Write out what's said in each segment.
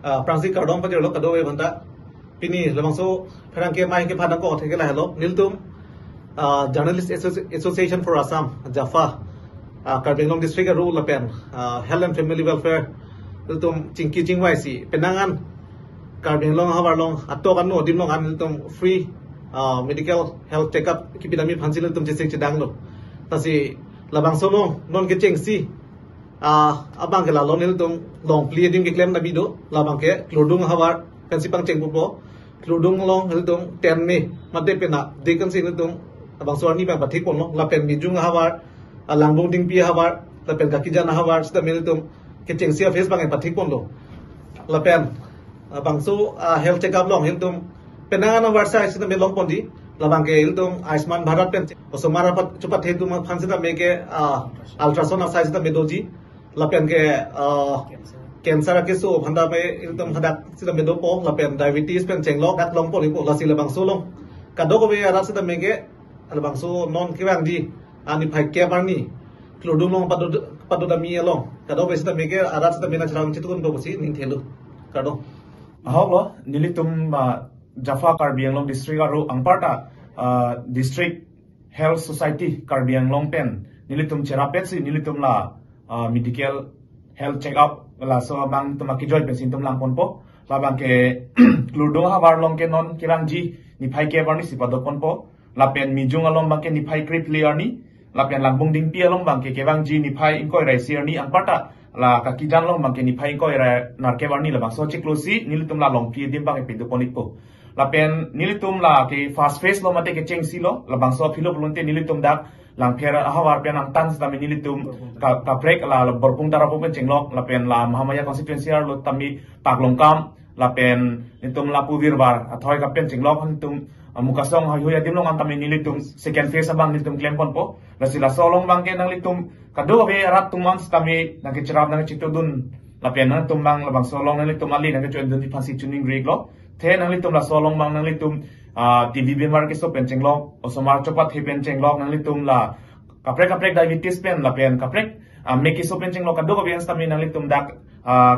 Prangsi kardom pa lo kado banta pini lamangso pherang ke mai ke phadang ko theke la hello niltum Journalist Association for Assam Jafa Karbi Anglong District rule lapen Health and Family Welfare niltum chingki chingwai si penangan Karbi Anglong hawarlong atto kan no dimlong an niltum free medical health checkup kipidami phansil niltum jising chidang lo tasi labangso long non ke chengsi abang ke la long niltum long pli dim ke claim na bido labang ke kludung hawar pensipang chengpupo kludung long niltum ten me madde pena dekan sin niltum abang suarni pa bathik pon lo lapen bijung hawar langbong ding pi hawar lapen kakijan hawar sta niltum ke chengsi face bang bathik pon lo lapen abang so health checkup long niltum penangan hawar sa sta me long pon di labang ke niltum Ayushman Bharat pen osomara pat chupat hetu ma phansida me ke ultrasound size da medoji lapen ke cancer ke so phanda me niltum hadak sida medo po lapen diabetes pen chenglok dak long pon ipo lasi labang so long kadok be ara sida me ke labang so non kiwang di ani phai ke barni klodung long padu da mi long kadok be sida me ke ara sida me na chram chitukun ko bosi ning thelu kado aholo nilitum Jafa Karbi Anglong District aru angparta District Health Society Karbi Anglong pen nilitum cerapet si nilitum la medical health check up la so bang tumaki joy pen sintum lang ponpo la bang ke kludung habar long ke non kirang ji ni phai ke barni sipado ponpo la pen mijung along bang ke ni phai krip liar ni la pen langbung ding pi along bang ke bang ji ni phai inkoi rai siar ni angparta la kakijan long bang ke ni phai inkoi rai nar ke barni la bang so chiklosi nilitum la long pi dim bang e pindu poniko lapen nilitum la ke fast face lo mate ke chengsi lo labang so philo blonte nilitum dak lang phera hawar pen ang tan sta nilitum ka break la borpung dara po pen chenglok lapen la mahamaya constituency lo tami paglongkam lapen nitum la puvirbar athoy ka pen chenglok nitum mukasong hayoya dimlong ang tami nilitum second phase abang nilitum claim pon po la sila solong bang ke nang litum kado be rat tumans tami nang ke cherap nang chitudun lapen nang tumbang labang solong nang litum ali nang ke chuan dun di phansi tuning rig lo the nang litum la solong bang nang litum TV bemar ke so penceng lok osomar chopat he penceng lok nang litum la kaprek diabetes pen la pen kaprek meki so penceng lok kado be stami nang litum dak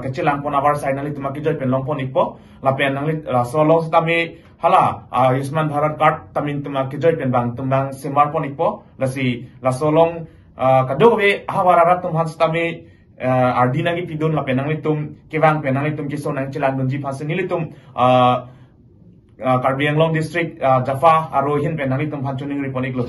kecilang pon awar sai nang litum akijoy pen long pon ipo la pen nang lit la solong stami hala Ayushman Bharat card tamin tum akijoy pen bang tumbang semar pon ipo la si la solong kado be hawararat tum han stami ardina gi pidon la penang litum kewang penang litum kiso nang chilan dunji phase nilitum Karbi Anglong District Jafa aro hin penang litum phanchuning riponik lo